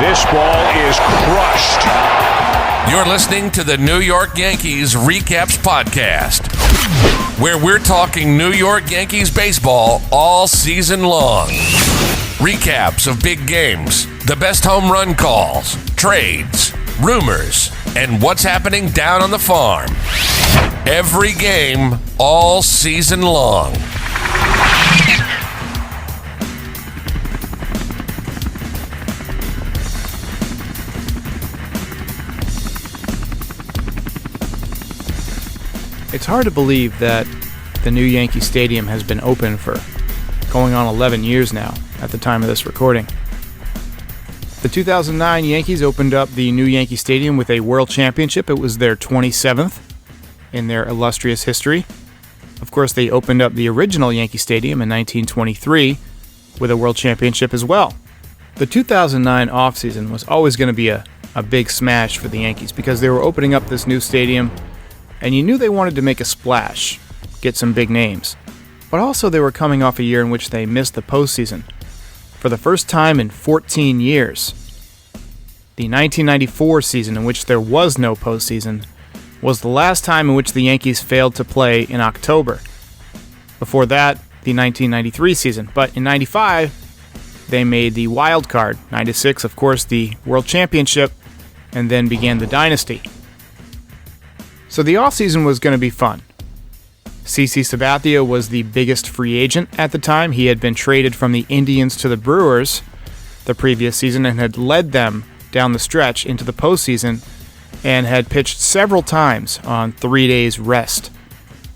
This ball is crushed. You're listening to the New York Yankees Recaps Podcast, where we're talking New York Yankees baseball all season long. Recaps of big games, the best home run calls, trades, rumors, and what's happening down on the farm. Every game, all season long. It's hard to believe that the new Yankee Stadium has been open for going on 11 years now at the time of this recording. The 2009 Yankees opened up the new Yankee Stadium with a World Championship. It was their 27th in their illustrious history. Of course, they opened up the original Yankee Stadium in 1923 with a World Championship as well. The 2009 offseason was always going to be a big smash for the Yankees because they were opening up this new stadium, and you knew they wanted to make a splash, get some big names. But also they were coming off a year in which they missed the postseason for the first time in 14 years. The 1994 season, in which there was no postseason, was the last time in which the Yankees failed to play in October. Before that, the 1993 season. But in 95, they made the wild card. 96, of course, the World Championship, and then began the dynasty. So the offseason was going to be fun. Sabathia was the biggest free agent at the time. He had been traded from the Indians to the Brewers the previous season and had led them down the stretch into the postseason and had pitched several times on 3 days rest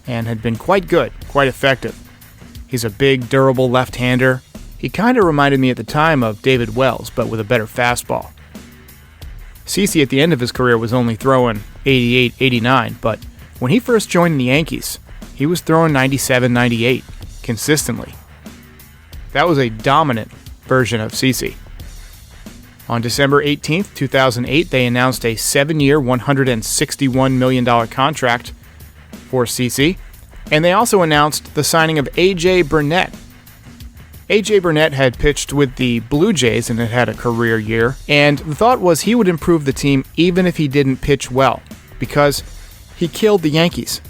and had been quite good, quite effective. He's a big, durable left-hander. He kind of reminded me at the time of David Wells, but with a better fastball. CC at the end of his career was only throwing 88, 89, but when he first joined the Yankees, he was throwing 97, 98 consistently. That was a dominant version of CC. On December 18th, 2008, they announced a 7-year, $161 million contract for CC, and they also announced the signing of A.J. Burnett. A.J. Burnett had pitched with the Blue Jays and had a career year, and the thought was he would improve the team even if he didn't pitch well, because he killed the Yankees.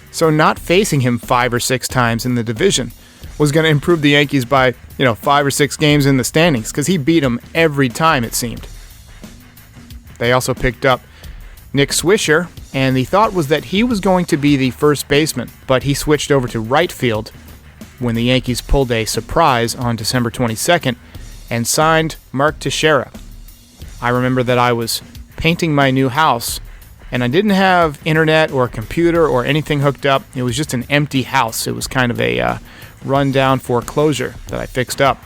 So not facing him 5 or 6 times in the division was going to improve the Yankees by, 5 or 6 games in the standings, because he beat them every time, it seemed. They also picked up Nick Swisher, and the thought was that he was going to be the first baseman, but he switched over to right field when the Yankees pulled a surprise on December 22nd and signed Mark Teixeira. I remember that I was painting my new house, and I didn't have internet or a computer or anything hooked up. It was just an empty house. It was kind of a rundown foreclosure that I fixed up.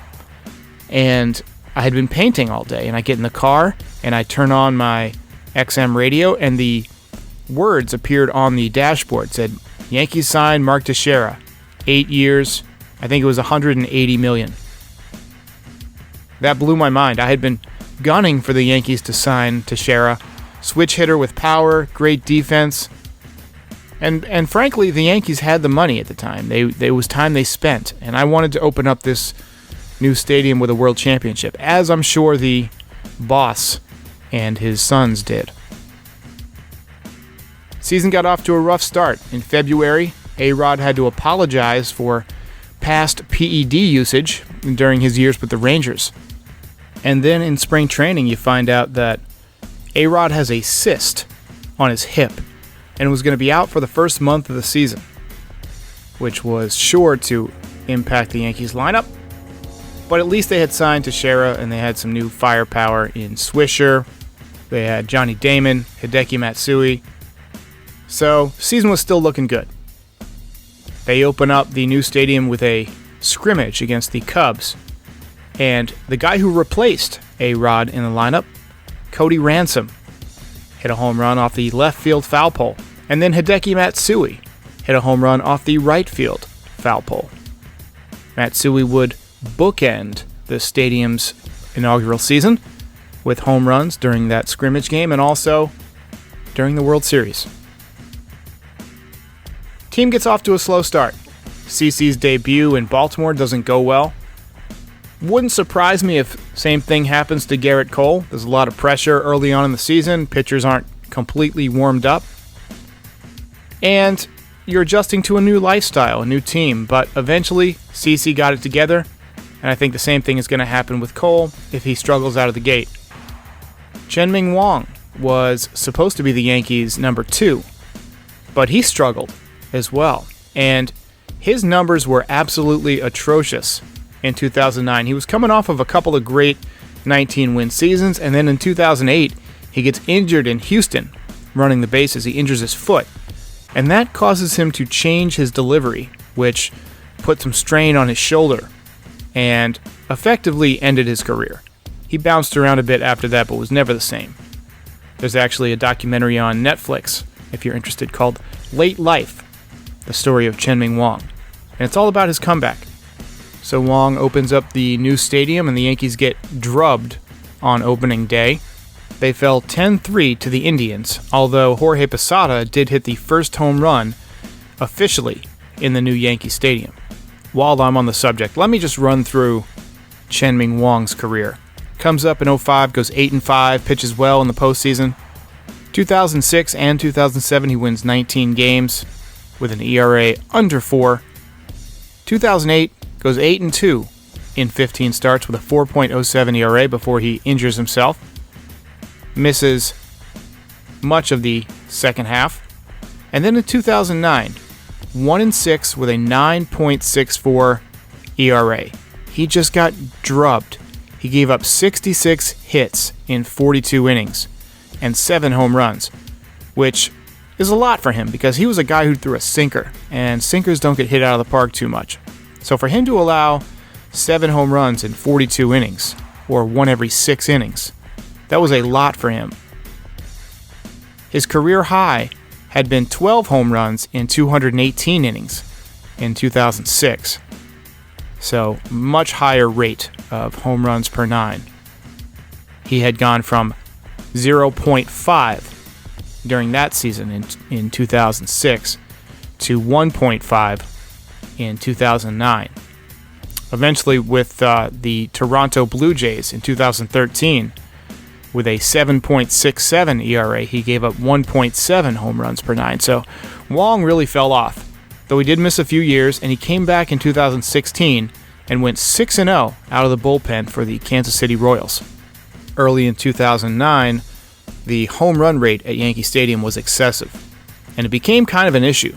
And I had been painting all day, and I get in the car, and I turn on my XM radio, and the words appeared on the dashboard. It said, Yankees signed Mark Teixeira. 8 years, I think it was $180 million. That blew my mind. I had been gunning for the Yankees to sign Teixeira. Switch hitter with power, great defense. And frankly, the Yankees had the money at the time. It was time they spent. And I wanted to open up this new stadium with a World Championship, as I'm sure the boss and his sons did. Season got off to a rough start. In February, A-Rod had to apologize for past PED usage during his years with the Rangers. And then in spring training, you find out that A-Rod has a cyst on his hip and was going to be out for the first month of the season, which was sure to impact the Yankees lineup. But at least they had signed Teixeira, and they had some new firepower in Swisher. They had Johnny Damon, Hideki Matsui. So, season was still looking good. They open up the new stadium with a scrimmage against the Cubs. And the guy who replaced A-Rod in the lineup, Cody Ransom, hit a home run off the left field foul pole. And then Hideki Matsui hit a home run off the right field foul pole. Matsui would bookend the stadium's inaugural season with home runs during that scrimmage game and also during the World Series. Team gets off to a slow start. CC's debut in Baltimore doesn't go well. Wouldn't surprise me if same thing happens to Garrett Cole. There's a lot of pressure early on in the season. Pitchers aren't completely warmed up. And you're adjusting to a new lifestyle, a new team. But eventually, CeCe got it together. And I think the same thing is going to happen with Cole if he struggles out of the gate. Chien-Ming Wang was supposed to be the Yankees' number 2. But he struggled as well. And his numbers were absolutely atrocious in 2009. He was coming off of a couple of great 19-win seasons, and then in 2008, he gets injured in Houston, running the bases. He injures his foot, and that causes him to change his delivery, which put some strain on his shoulder, and effectively ended his career. He bounced around a bit after that, but was never the same. There's actually a documentary on Netflix, if you're interested, called Late Life, the story of Chien-Ming Wang, and it's all about his comeback. So Wang opens up the new stadium, and the Yankees get drubbed on opening day. They fell 10-3 to the Indians, although Jorge Posada did hit the first home run officially in the new Yankee Stadium. While I'm on the subject, let me just run through Chien-Ming Wang's career. Comes up in 2005, goes 8-5, pitches well in the postseason. 2006 and 2007, he wins 19 games with an ERA under 4. 2008, goes 8-2 in 15 starts with a 4.07 ERA before he injures himself. Misses much of the second half. And then in 2009, 1-6 with a 9.64 ERA. He just got drubbed. He gave up 66 hits in 42 innings and 7 home runs, which is a lot for him because he was a guy who threw a sinker, and sinkers don't get hit out of the park too much. So for him to allow 7 home runs in 42 innings, or 1 every 6 innings, that was a lot for him. His career high had been 12 home runs in 218 innings in 2006. So much higher rate of home runs per 9. He had gone from 0.5 during that season in 2006 to 1.5 in 2009. Eventually with the Toronto Blue Jays in 2013, with a 7.67 ERA, he gave up 1.7 home runs per 9. So Wang really fell off, though he did miss a few years, and he came back in 2016 and went 6-0 out of the bullpen for the Kansas City Royals. Early in 2009, the home run rate at Yankee Stadium was excessive, and it became kind of an issue.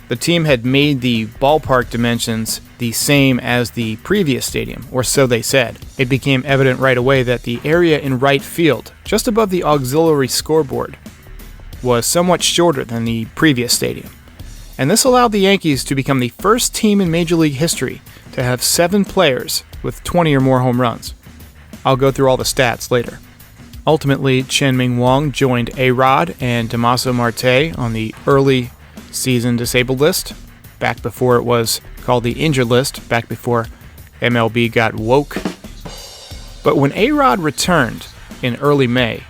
The team had made the ballpark dimensions the same as the previous stadium, or so they said. It became evident right away that the area in right field, just above the auxiliary scoreboard, was somewhat shorter than the previous stadium. And this allowed the Yankees to become the first team in Major League history to have 7 players with 20 or more home runs. I'll go through all the stats later. Ultimately, Chien-Ming Wang joined A-Rod and Damaso Marte on the early season disabled list, back before it was called the injured list, back before MLB got woke. But when A-Rod returned in early May,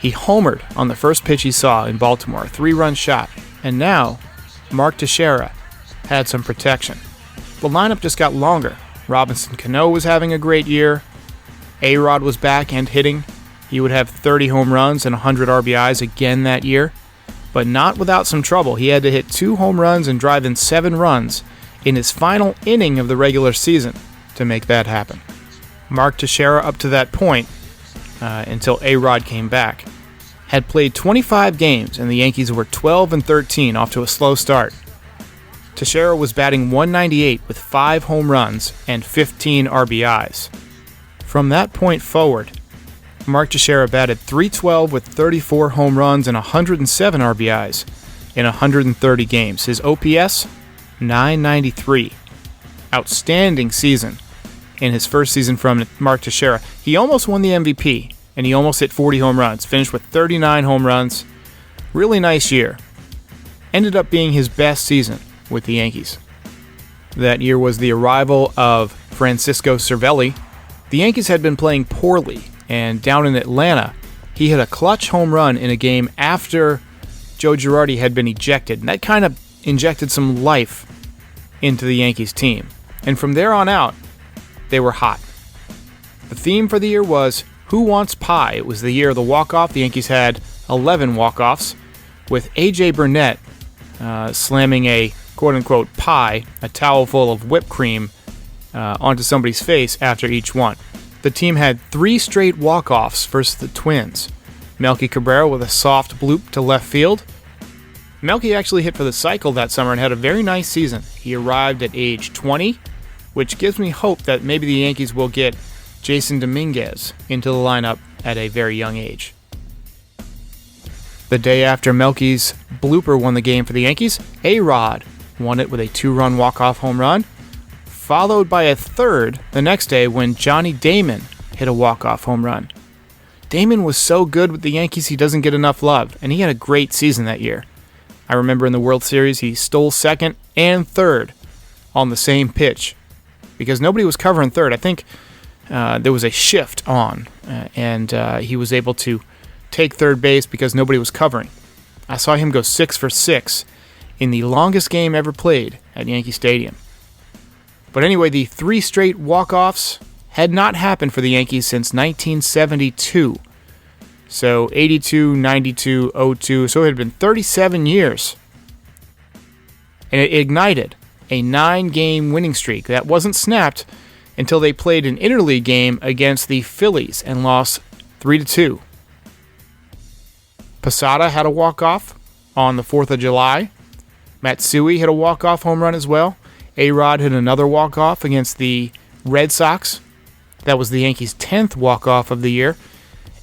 he homered on the first pitch he saw in Baltimore, a 3-run shot, and now Mark Teixeira had some protection. The lineup just got longer. Robinson Cano was having a great year. A-Rod was back and hitting. He would have 30 home runs and 100 RBIs again that year. But not without some trouble. He had to hit 2 home runs and drive in 7 runs in his final inning of the regular season to make that happen. Mark Teixeira, up to that point, until A-Rod came back, had played 25 games, and the Yankees were 12-13 off to a slow start. Teixeira was batting .198 with 5 home runs and 15 RBIs. From that point forward, Mark Teixeira batted .312 with 34 home runs and 107 RBIs in 130 games. His OPS, .993. Outstanding season in his first season from Mark Teixeira. He almost won the MVP, and he almost hit 40 home runs. Finished with 39 home runs. Really nice year. Ended up being his best season with the Yankees. That year was the arrival of Francisco Cervelli. The Yankees had been playing poorly, and down in Atlanta, he hit a clutch home run in a game after Joe Girardi had been ejected, and that kind of injected some life into the Yankees team. And from there on out, they were hot. The theme for the year was Who Wants Pie? It was the year of the walk-off. The Yankees had 11 walk-offs, with A.J. Burnett slamming a quote-unquote pie, a towel full of whipped cream, onto somebody's face after each one. The team had 3 straight walk-offs versus the Twins. Melky Cabrera with a soft bloop to left field. Melky actually hit for the cycle that summer and had a very nice season. He arrived at age 20, which gives me hope that maybe the Yankees will get Jason Dominguez into the lineup at a very young age. The day after Melky's blooper won the game for the Yankees, A-Rod won it with a 2-run walk-off home run, followed by a third the next day when Johnny Damon hit a walk-off home run. Damon was so good with the Yankees he doesn't get enough love, and he had a great season that year. I remember in the World Series he stole second and third on the same pitch because nobody was covering third. I think there was a shift on, and he was able to take third base because nobody was covering. I saw him go 6 for 6 in the longest game ever played at Yankee Stadium. But anyway, the 3 straight walk-offs had not happened for the Yankees since 1972. So 82, 92, 02, so it had been 37 years. And it ignited a 9-game winning streak that wasn't snapped until they played an interleague game against the Phillies and lost 3-2. Posada had a walk-off on the 4th of July. Matsui hit a walk-off home run as well. A-Rod hit another walk-off against the Red Sox. That was the Yankees' 10th walk-off of the year.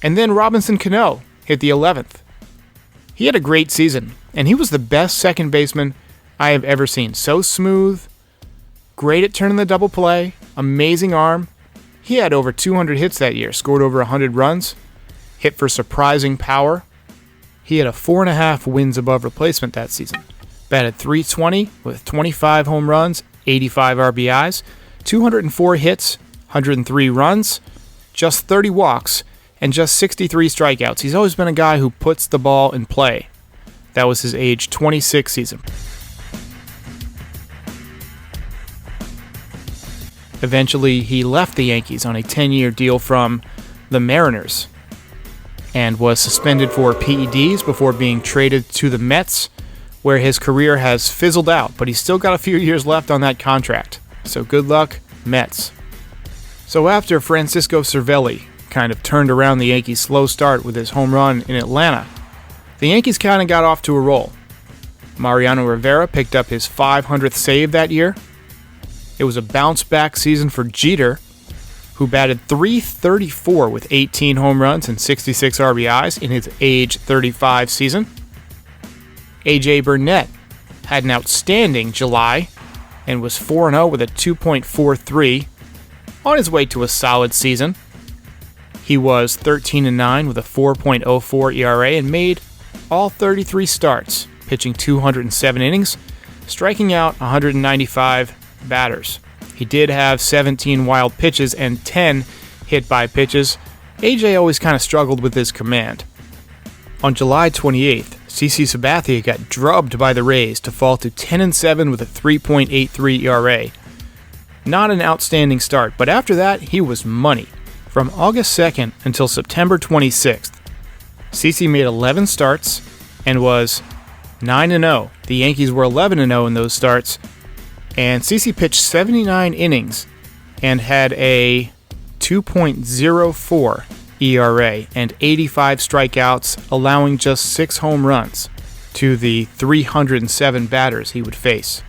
And then Robinson Cano hit the 11th. He had a great season, and he was the best second baseman I have ever seen. So smooth, great at turning the double play, amazing arm. He had over 200 hits that year, scored over 100 runs, hit for surprising power. He had a 4.5 wins above replacement that season. Batted .320 with 25 home runs, 85 RBIs, 204 hits, 103 runs, just 30 walks, and just 63 strikeouts. He's always been a guy who puts the ball in play. That was his age 26 season. Eventually, he left the Yankees on a 10-year deal from the Mariners and was suspended for PEDs before being traded to the Mets, where his career has fizzled out, but he's still got a few years left on that contract. So good luck, Mets. So after Francisco Cervelli kind of turned around the Yankees' slow start with his home run in Atlanta, the Yankees kind of got off to a roll. Mariano Rivera picked up his 500th save that year. It was a bounce-back season for Jeter, who batted .334 with 18 home runs and 66 RBIs in his age 35 season. A.J. Burnett had an outstanding July and was 4-0 with a 2.43 on his way to a solid season. He was 13-9 with a 4.04 ERA and made all 33 starts, pitching 207 innings, striking out 195 batters. He did have 17 wild pitches and 10 hit-by-pitches. AJ always kind of struggled with his command. On July 28th, CC Sabathia got drubbed by the Rays to fall to 10-7 with a 3.83 ERA. Not an outstanding start, but after that, he was money. From August 2nd until September 26th, CC made 11 starts and was 9-0. The Yankees were 11-0 in those starts, and CC pitched 79 innings and had a 2.04 ERA and 85 strikeouts, allowing just 6 home runs to the 307 batters he would face.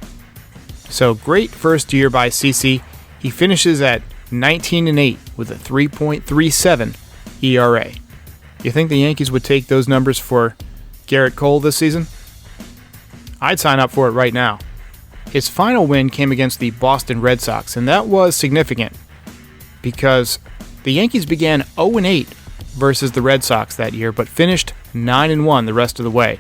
So great first year by CC. He finishes at 19-8 with a 3.37 ERA. You think the Yankees would take those numbers for Garrett Cole this season? I'd sign up for it right now. His final win came against the Boston Red Sox, and that was significant because the Yankees began 0-8 versus the Red Sox that year, but finished 9-1 the rest of the way.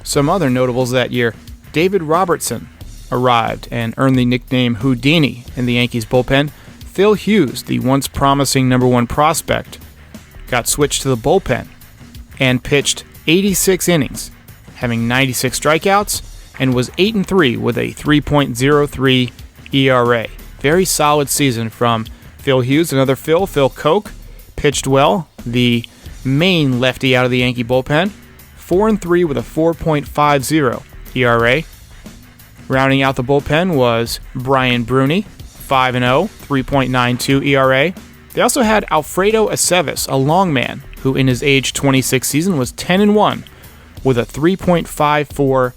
Some other notables that year: David Robertson arrived and earned the nickname Houdini in the Yankees bullpen. Phil Hughes, the once promising number 1 prospect, got switched to the bullpen and pitched 86 innings, having 96 strikeouts, and was 8-3 with a 3.03 ERA. Very solid season from Phil Hughes, another Phil Koch, pitched well. The main lefty out of the Yankee bullpen, 4-3 with a 4.50 ERA. Rounding out the bullpen was Brian Bruney, 5-0, 3.92 ERA. They also had Alfredo Aceves, a long man, who in his age 26 season was 10-1 with a 3.54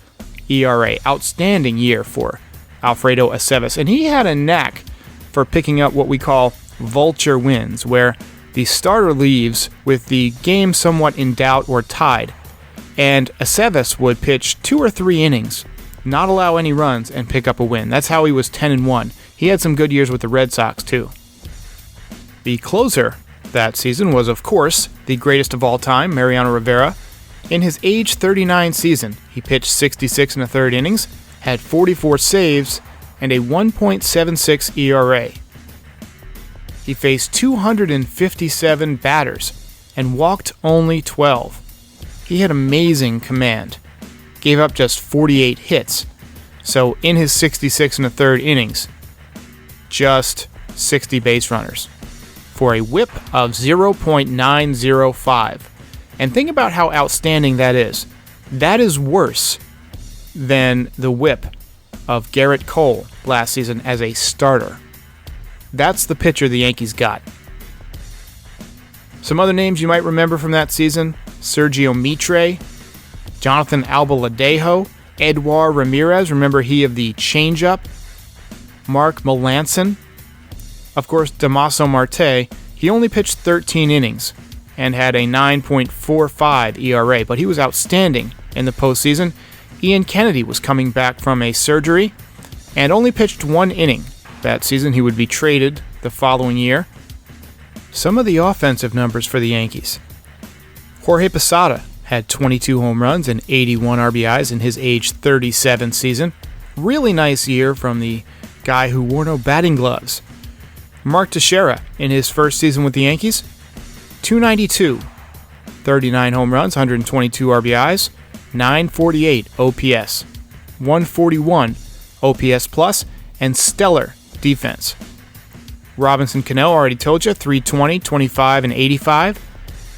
ERA. Outstanding year for Alfredo Aceves. And he had a knack for picking up what we call vulture wins, where the starter leaves with the game somewhat in doubt or tied, and Aceves would pitch 2 or 3 innings, not allow any runs, and pick up a win. That's how he was 10-1. He had some good years with the Red Sox, too. The closer that season was, of course, the greatest of all time, Mariano Rivera. In his age 39 season, he pitched 66 1/3 innings, had 44 saves, and a 1.76 ERA. He faced 257 batters and walked only 12. He had amazing command. Gave up just 48 hits. So in his 66 1/3 innings, just 60 base runners for a whip of 0.905. And think about how outstanding that is. That is worse than the whip of Garrett Cole last season as a starter. That's the pitcher the Yankees got. Some other names you might remember from that season: Sergio Mitre, Jonathan Albaladejo, Edouard Ramirez, remember he of the changeup, Mark Melanson. Of course, Damaso Marte, he only pitched 13 innings and had a 9.45 ERA, but he was outstanding in the postseason. Ian Kennedy was coming back from a surgery and only pitched 1 inning that season. He would be traded the following year. Some of the offensive numbers for the Yankees: Jorge Posada had 22 home runs and 81 RBIs in his age 37 season. Really nice year from the guy who wore no batting gloves. Mark Teixeira, in his first season with the Yankees, 292, 39 home runs, 122 RBIs, 948 OPS, 141 OPS plus, and stellar defense. Robinson Cano, already told you, 320, 25, and 85.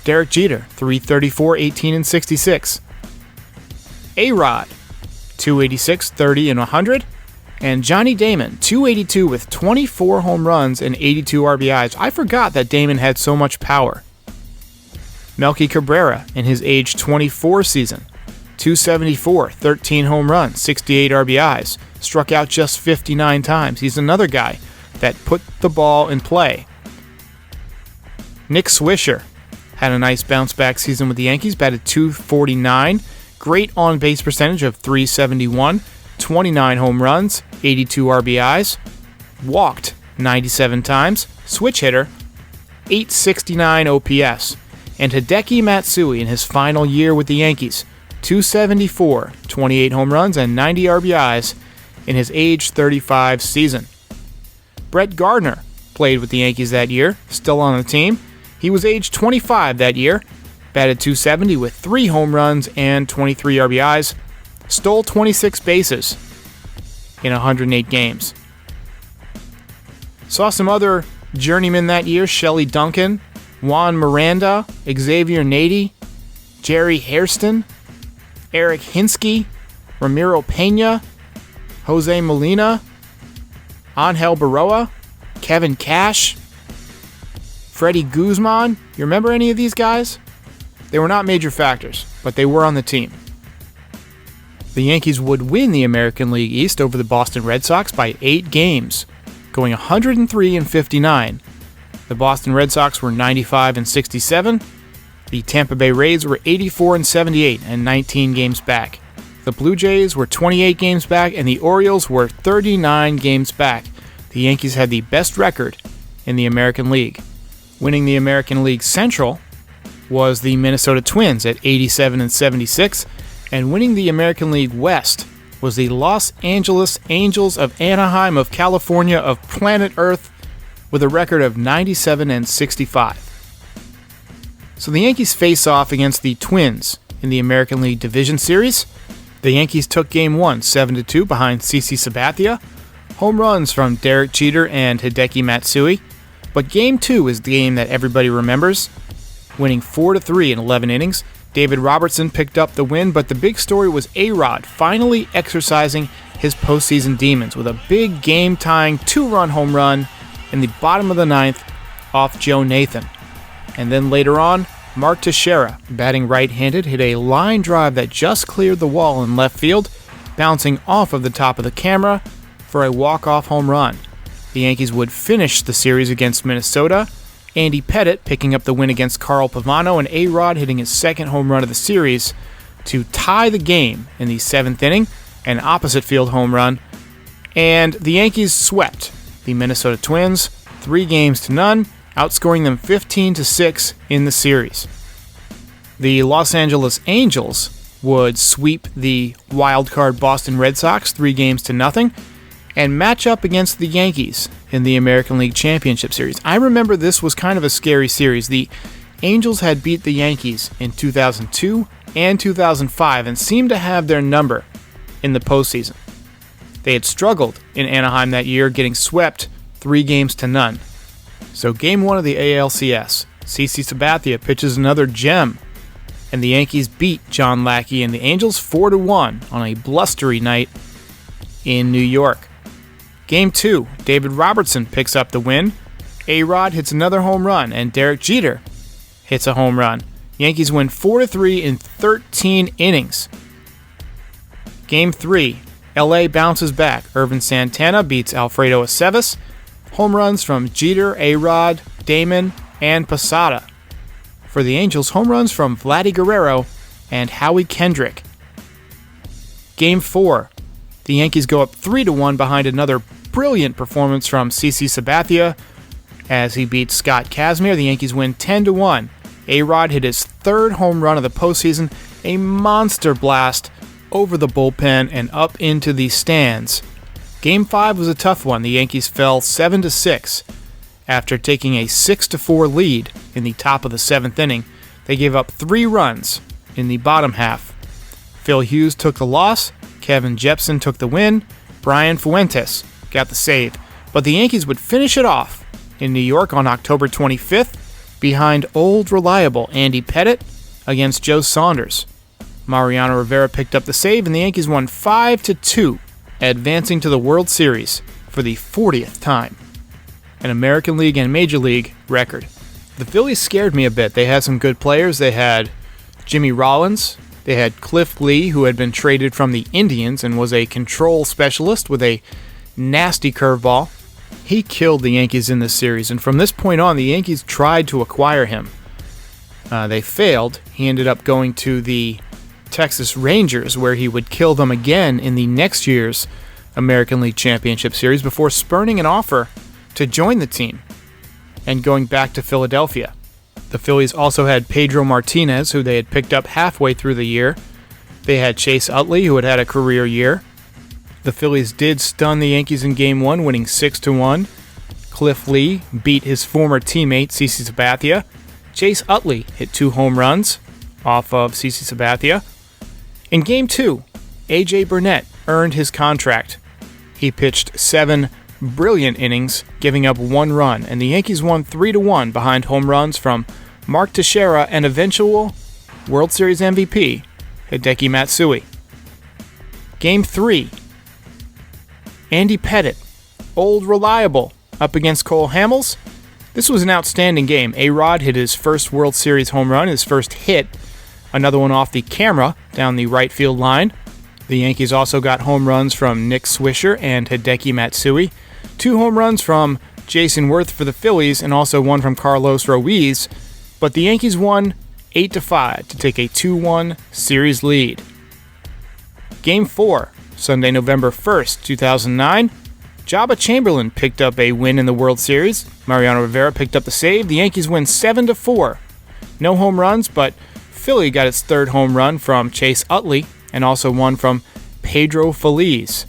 Derek Jeter, 334, 18, and 66. A-Rod, 286, 30, and 100. And Johnny Damon, 282 with 24 home runs and 82 RBIs. I forgot that Damon had so much power. Melky Cabrera, in his age 24 season, 274, 13 home runs, 68 RBIs. Struck out just 59 times. He's another guy that put the ball in play. Nick Swisher had a nice bounce-back season with the Yankees, batted .249, great on-base percentage of .371, 29 home runs, 82 RBIs, walked 97 times, switch hitter, .869 OPS, and Hideki Matsui in his final year with the Yankees, .274, 28 home runs, and 90 RBIs in his age 35 season. Brett Gardner played with the Yankees that year, still on the team. He was age 25 that year, batted .270 with 3 home runs and 23 RBIs, stole 26 bases in 108 games. Saw some other journeymen that year: Shelley Duncan, Juan Miranda, Xavier Nady, Jerry Hairston, Eric Hinsky, Ramiro Pena, Jose Molina, Angel Baroa, Kevin Cash, Freddie Guzman. You remember any of these guys? They were not major factors, but they were on the team. The Yankees would win the American League East over the Boston Red Sox by 8 games, going 103-59. The Boston Red Sox were 95-67. The Tampa Bay Rays were 84-78 and 19 games back. The Blue Jays were 28 games back, and the Orioles were 39 games back. The Yankees had the best record in the American League. Winning the American League Central was the Minnesota Twins at 87-76, and winning the American League West was the Los Angeles Angels of Anaheim of California of planet Earth with a record of 97-65. So the Yankees face off against the Twins in the American League Division Series. The Yankees took Game 1 7-2 behind CC Sabathia. Home runs from Derek Jeter and Hideki Matsui. But Game 2 is the game that everybody remembers, winning 4-3 in 11 innings. David Robertson picked up the win, but the big story was A-Rod finally exercising his postseason demons with a big game-tying 2-run home run in the bottom of the ninth off Joe Nathan. And then later on, Mark Teixeira, batting right-handed, hit a line drive that just cleared the wall in left field, bouncing off of the top of the camera for a walk-off home run. The Yankees would finish the series against Minnesota, Andy Pettitte picking up the win against Carl Pavano, and A-Rod hitting his second home run of the series to tie the game in the 7th inning, an opposite field home run, and the Yankees swept the Minnesota Twins 3-0, outscoring them 15-6 in the series. The Los Angeles Angels would sweep the wild-card Boston Red Sox 3-0 and match up against the Yankees in the American League Championship Series. I remember this was kind of a scary series. The Angels had beat the Yankees in 2002 and 2005 and seemed to have their number in the postseason. They had struggled in Anaheim that year, getting swept 3-0. So Game 1 of the ALCS, CC Sabathia pitches another gem, and the Yankees beat John Lackey and the Angels 4-1 on a blustery night in New York. Game 2, David Robertson picks up the win. A-Rod hits another home run, and Derek Jeter hits a home run. Yankees win 4-3 in 13 innings. Game 3, LA bounces back. Irvin Santana beats Alfredo Aceves. Home runs from Jeter, A-Rod, Damon, and Posada. For the Angels, home runs from Vladdy Guerrero and Howie Kendrick. Game 4, the Yankees go up 3-1 behind another brilliant performance from CC Sabathia as he beats Scott Kazmir. The Yankees win 10-1. A-Rod hit his third home run of the postseason, a monster blast over the bullpen and up into the stands. Game 5 was a tough one. The Yankees fell 7-6 after taking a 6-4 lead in the top of the 7th inning. They gave up 3 runs in the bottom half. Phil Hughes took the loss. Kevin Jepsen took the win. Brian Fuentes got the save. But the Yankees would finish it off in New York on October 25th behind old reliable Andy Pettitte against Joe Saunders. Mariano Rivera picked up the save, and the Yankees won 5-2, advancing to the World Series for the 40th time. An American League and Major League record. The Phillies scared me a bit. They had some good players. They had Jimmy Rollins. They had Cliff Lee, who had been traded from the Indians and was a control specialist with a nasty curveball. He killed the Yankees in this series, and from this point on, the Yankees tried to acquire him. They failed. He ended up going to the Texas Rangers, where he would kill them again in the next year's American League Championship Series before spurning an offer to join the team and going back to Philadelphia. The Phillies also had Pedro Martinez, who they had picked up halfway through the year. They had Chase Utley, who had had a career year. The Phillies did stun the Yankees in Game 1, winning 6-1. Cliff Lee beat his former teammate, CC Sabathia. Chase Utley hit 2 home runs off of CC Sabathia. In Game 2, A.J. Burnett earned his contract. He pitched 7 brilliant innings, giving up 1 run, and the Yankees won 3-1 behind home runs from Mark Teixeira and eventual World Series MVP, Hideki Matsui. Game 3, Andy Pettitte, old reliable, up against Cole Hamels. This was an outstanding game. A-Rod hit his first World Series home run, his first hit, another one off the camera down the right field line. The Yankees also got home runs from Nick Swisher and Hideki Matsui, 2 home runs from Jason Worth for the Phillies, and also one from Carlos Ruiz, but the Yankees won 8-5 to take a 2-1 series lead. Game 4, Sunday, November 1st, 2009, Jabba Chamberlain picked up a win in the World Series. Mariano Rivera picked up the save. The Yankees win 7-4. No home runs, but Philly got its 3rd home run from Chase Utley and also one from Pedro Feliz.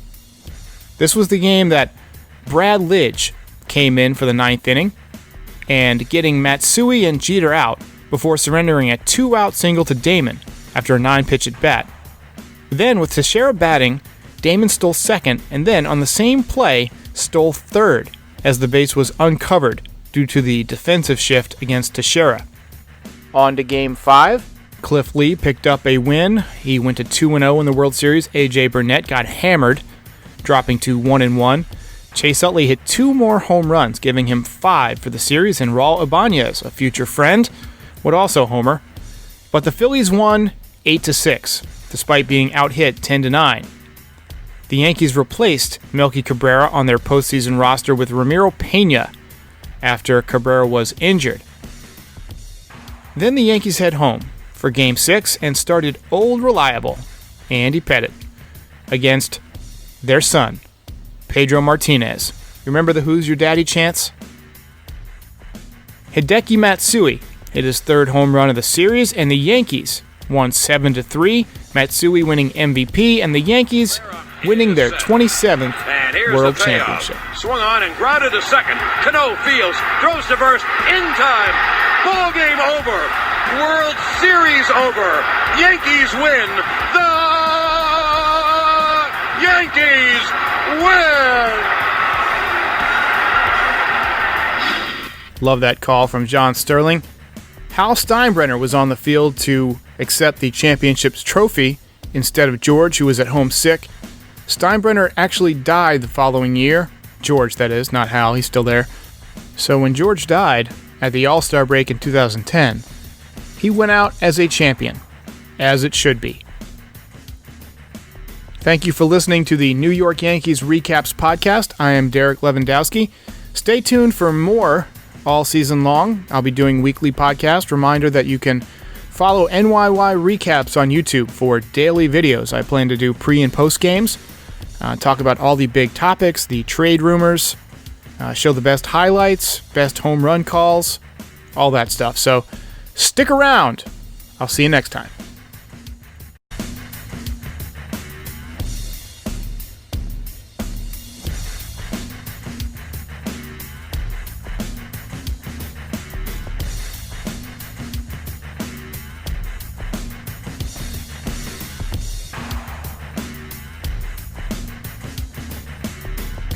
This was the game that Brad Lidge came in for the 9th inning and getting Matsui and Jeter out before surrendering a 2-out single to Damon after a 9-pitch at bat. Then, with Teixeira batting, Damon stole 2nd and then, on the same play, stole 3rd as the base was uncovered due to the defensive shift against Teixeira. On to Game 5. Cliff Lee picked up a win. He went to 2-0 in the World Series. A.J. Burnett got hammered, dropping to 1-1. Chase Utley hit 2 more home runs, giving him 5 for the series, and Raul Ibanez, a future friend, would also homer. But the Phillies won 8-6, despite being out-hit 10-9. The Yankees replaced Melky Cabrera on their postseason roster with Ramiro Pena after Cabrera was injured. Then the Yankees head home for Game 6 and started old reliable Andy Pettitte against their son, Pedro Martinez. Remember the Who's Your Daddy chants? Hideki Matsui hit his 3rd home run of the series, and the Yankees won 7-3, Matsui winning MVP, and the Yankees winning their 27th World Championship. Swung on and grounded to second. Cano fields, throws to first, in time. Ball game over. World Series over. Yankees win. The Yankees win. Love that call from John Sterling. Hal Steinbrenner was on the field to accept the championship's trophy instead of George, who was at home sick. Steinbrenner actually died the following year. George, that is, not Hal. He's still there. So when George died at the All-Star break in 2010, he went out as a champion, as it should be. Thank you for listening to the New York Yankees Recaps podcast. I am Derek Lewandowski. Stay tuned for more all season long. I'll be doing weekly podcasts. Reminder that you can follow NYY Recaps on YouTube for daily videos. I plan to do pre- and post games, talk about all the big topics, the trade rumors, show the best highlights, best home run calls, all that stuff. So stick around. I'll see you next time.